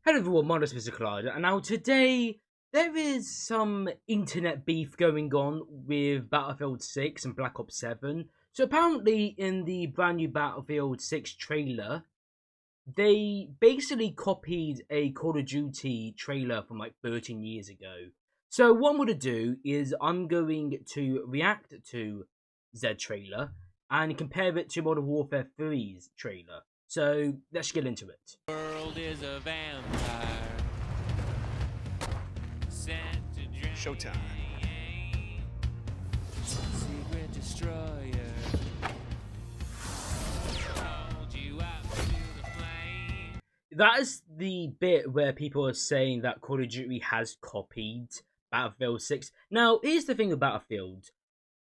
Hello everyone, my name is Mr. Collider, and now today there is some internet beef going on with Battlefield 6 and Black Ops 7. So apparently in the brand new Battlefield 6 trailer, they basically copied a Call of Duty trailer from like 13 years ago. So what I'm going to do is I'm going to react to Z trailer and compare it to Modern Warfare 3's trailer. So let's get into it. The world is a vampire. Showtime. Secret destroyer. Hold you up to the flame. That is the bit where people are saying that Call of Duty has copied Battlefield 6. Now, here's the thing with Battlefield.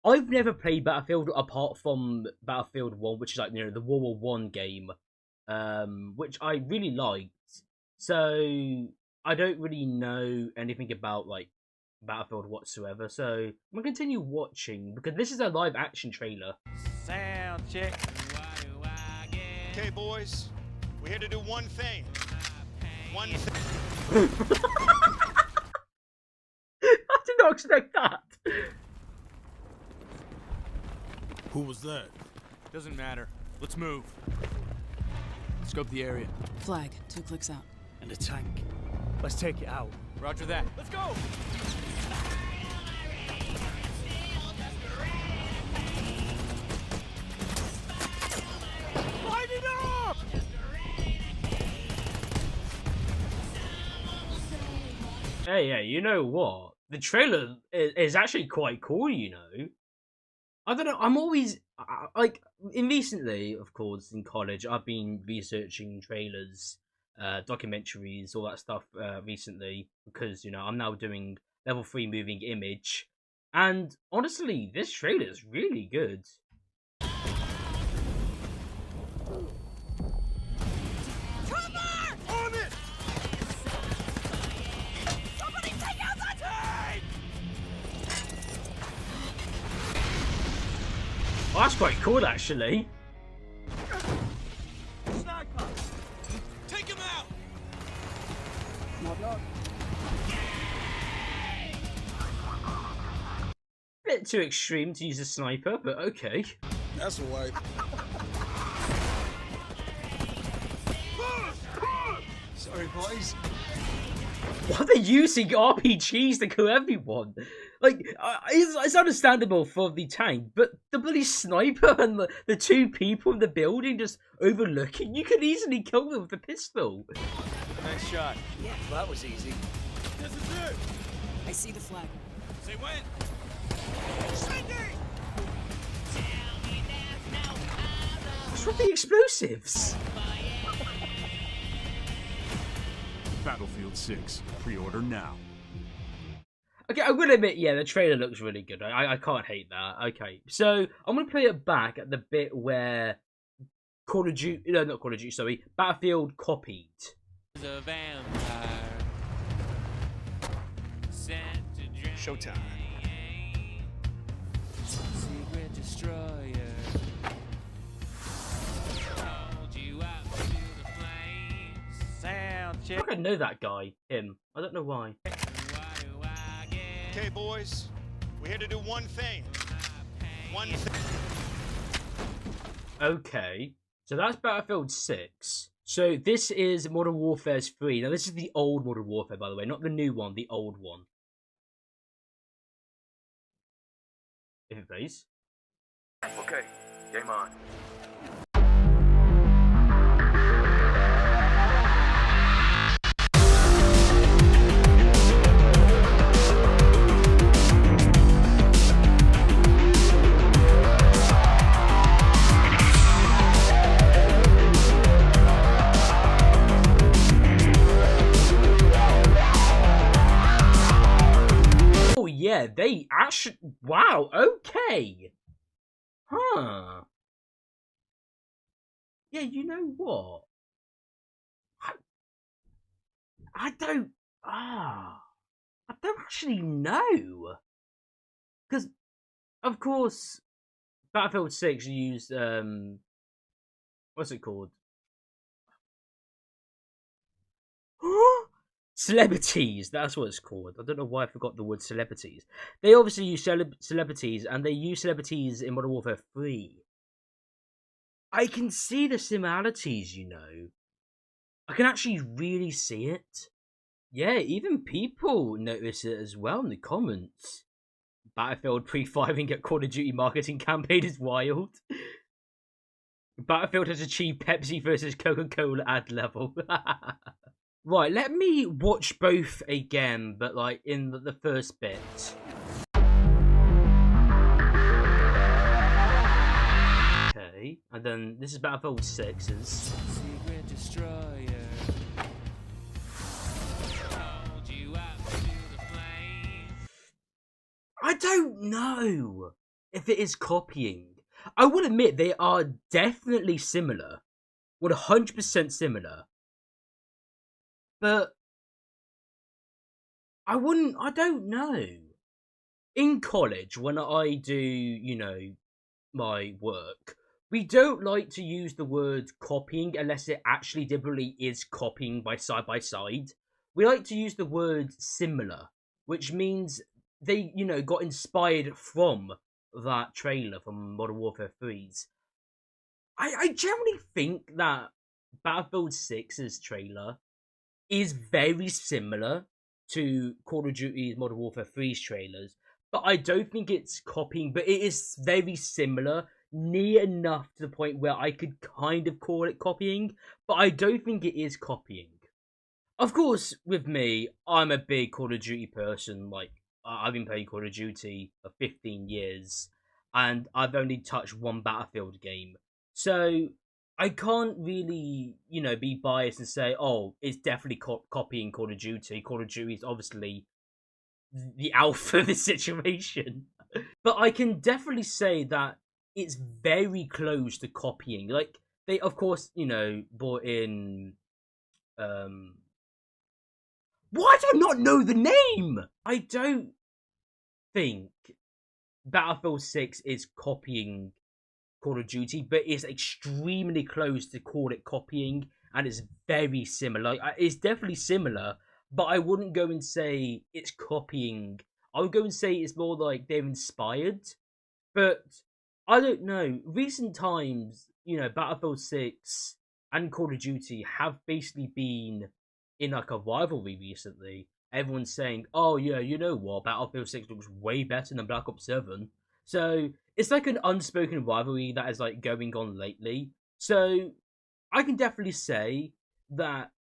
I've never played Battlefield apart from Battlefield 1, which is like, the World War 1 game, which I really liked. So, I don't really know anything about, like, Battlefield whatsoever. So, I'm going to continue watching, because this is a live action trailer. Sound check. Okay, boys, we're here to do one thing. One thing. I did not expect that. Who was that? Doesn't matter. Let's move. Scope the area. Flag, 2 clicks out. And a tank. Let's take it out. Roger that. Let's go! Light it up! Hey, you know what? The trailer is actually quite cool, you know. I don't know, I'm always, like, recently, of course, in college, I've been researching trailers, documentaries, all that stuff, recently, because, you know, I'm now doing level 3 moving image, and honestly, this trailer is really good. On it! Somebody take out that tank! Oh, that's quite cool, actually. Sniper! Take him out! Bit too extreme to use a sniper, but okay. That's a wipe. Sorry, boys. Why are they using RPGs to kill everyone? Like, it's understandable for the tank, but the bloody sniper and the 2 people in the building just overlooking, you could easily kill them with a pistol. Nice shot. Yeah, Well, that was easy. This is it! I see the flag. Say when? What's with the explosives? Battlefield 6. Pre-order now. Okay, I'm gonna admit, yeah, the trailer looks really good. I can't hate that. Okay, so I'm gonna play it back at the bit where Call of Duty, no, not Call of Duty, sorry, Battlefield copied. The vampire. Sent to drain. Showtime. Secret destroyer. Hold you up to the flames. Sound I check. think I know that guy, him. I don't know why. Why do I get Okay, boys, we're here to do one thing. One thing. Okay, so that's Battlefield 6. So this is Modern Warfare 3. Now this is the old Modern Warfare, by the way, not the new one, the old one. If it plays. Okay, game on. Oh yeah, they actually, wow, okay. Huh. Yeah, you know what? I don't I don't actually know. Because of course Battlefield 6 used what's it called? celebrities. That's what it's called. I don't know why I forgot the word celebrities. They obviously use celebrities, and they use celebrities in Modern Warfare 3. I can see the similarities, you know. I can actually really see it. Yeah, even people notice it as well in the comments. Battlefield pre-firing at Call of Duty marketing campaign is wild. Battlefield has achieved Pepsi versus Coca-Cola ad level. Right, let me watch both again, but like in the first bit. Okay, and then this is Battlefield 6's. Secret destroyer. Hold you up to the flames. I don't know if it is copying. I will admit they are definitely similar. 100% similar. But I don't know. In college, when I do, you know, my work, we don't like to use the word copying unless it actually deliberately is copying by side. We like to use the word similar, which means they, you know, got inspired from that trailer from Modern Warfare 3's. I generally think that Battlefield 6's trailer is very similar to Call of Duty's Modern Warfare 3's trailers, but I don't think it's copying, but it is very similar, near enough to the point where I could kind of call it copying, but I don't think it is copying. Of course, with me, I'm a big Call of Duty person. Like, I've been playing Call of Duty for 15 years, and I've only touched one Battlefield game. So, I can't really, you know, be biased and say, oh, it's definitely copying Call of Duty. Call of Duty is obviously the alpha of the situation. But I can definitely say that it's very close to copying. Like, they, of course, you know, brought in... Why do I not know the name? I don't think Battlefield 6 is copying Call of Duty, but it's extremely close to call it copying, and it's very similar. It's definitely similar, but I wouldn't go and say it's copying. I would go and say it's more like they're inspired, but I don't know. Recent times, you know, Battlefield 6 and Call of Duty have basically been in like a rivalry recently. Everyone's saying, oh yeah, you know what, Battlefield 6 looks way better than Black Ops 7. So it's like an unspoken rivalry that is like going on lately. So I can definitely say that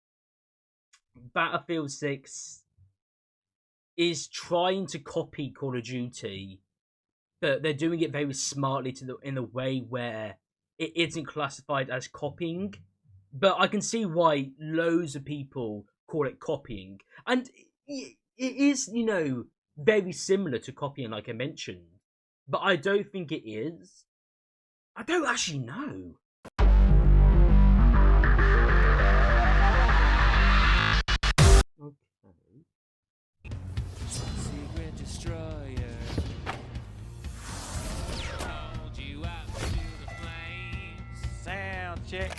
Battlefield 6 is trying to copy Call of Duty, but they're doing it very smartly in a way where it isn't classified as copying. But I can see why loads of people call it copying. And it is, you know, very similar to copying, like I mentioned. But I don't think it is. I don't actually know. Okay. Secret destroyer. Hold you up to the flames. Sound check.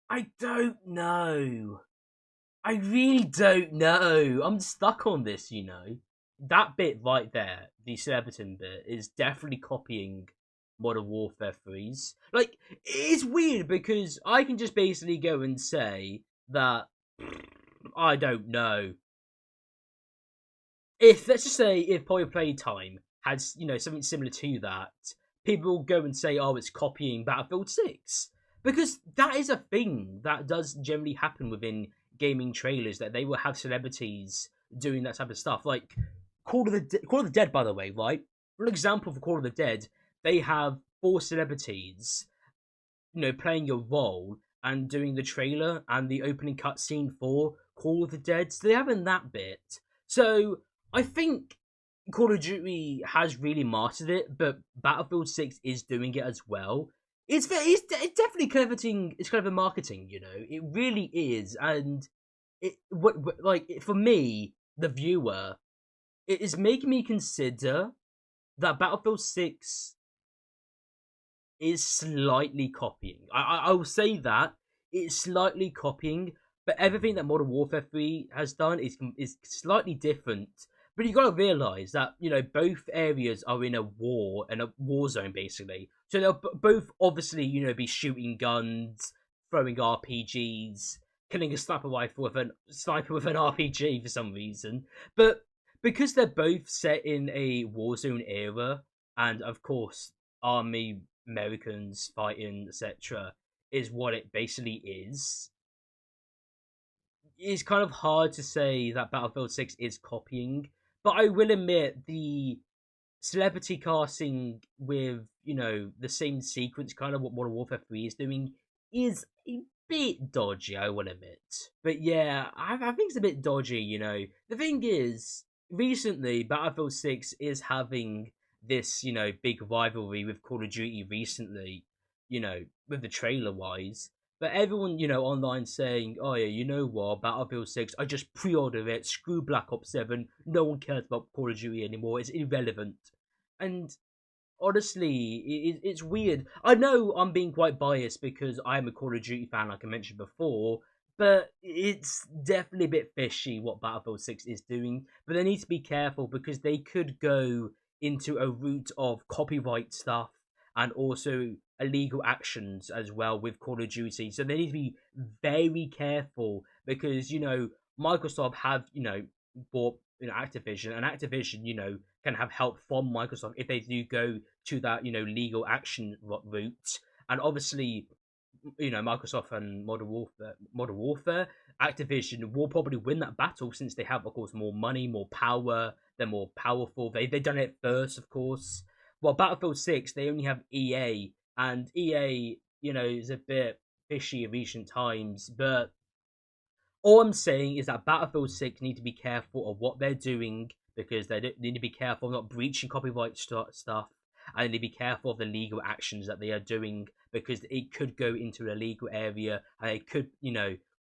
I don't know. I really don't know. I'm stuck on this, you know. That bit right there, the Surbiton bit, is definitely copying Modern Warfare 3's. Like, it's weird because I can just basically go and say that I don't know. If, let's just say, if Power Playtime had, you know, something similar to that, people will go and say, oh, it's copying Battlefield 6. Because that is a thing that does generally happen within gaming trailers, that they will have celebrities doing that type of stuff. Like Call of the Dead, by the way, right? For example, for Call of the Dead, they have 4 celebrities, you know, playing a role and doing the trailer and the opening cutscene for Call of the Dead. So they have in that bit. So I think Call of Duty has really mastered it, but Battlefield 6 is doing it as well. It's definitely clever marketing, you know. It really is, and like for me, the viewer, it is making me consider that Battlefield 6 is slightly copying. I will say that it's slightly copying, but everything that Modern Warfare 3 has done is slightly different. But you got to realize that both areas are in a war and a war zone basically. So they'll both obviously be shooting guns, throwing RPGs, killing a sniper rifle with sniper with an RPG for some reason. But because they're both set in a war zone era, and of course army Americans fighting, etc., is what it basically is. It's kind of hard to say that Battlefield 6 is copying, but I will admit the celebrity casting with, the same sequence, kind of what Modern Warfare 3 is doing, is a bit dodgy, I will admit. But yeah, I think it's a bit dodgy, The thing is, recently, Battlefield 6 is having this, big rivalry with Call of Duty recently, with the trailer wise. But everyone, online saying, oh yeah, you know what, Battlefield 6, I just pre-ordered it, screw Black Ops 7, no one cares about Call of Duty anymore, it's irrelevant. And honestly, it's weird. I know I'm being quite biased because I'm a Call of Duty fan, like I mentioned before, but it's definitely a bit fishy what Battlefield 6 is doing. But they need to be careful because they could go into a route of copyright stuff and also illegal actions as well with Call of Duty. So they need to be very careful because, Microsoft have, bought Activision, and Activision, can have help from Microsoft if they do go to that, legal action route. And obviously, Microsoft and Modern Warfare, Activision will probably win that battle since they have, of course, more money, more power. They're more powerful. They've done it first, of course. Well, Battlefield 6, they only have EA, and EA, is a bit fishy in recent times. But all I'm saying is that Battlefield 6 need to be careful of what they're doing because they need to be careful of not breaching copyright stuff, and they need to be careful of the legal actions that they are doing because it could go into a legal area and it could,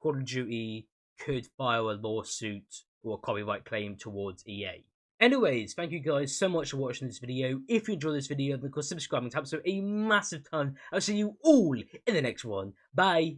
Call of Duty could file a lawsuit or a copyright claim towards EA. Anyways, thank you guys so much for watching this video. If you enjoyed this video, then of course subscribing to help so a massive ton. I'll see you all in the next one. Bye.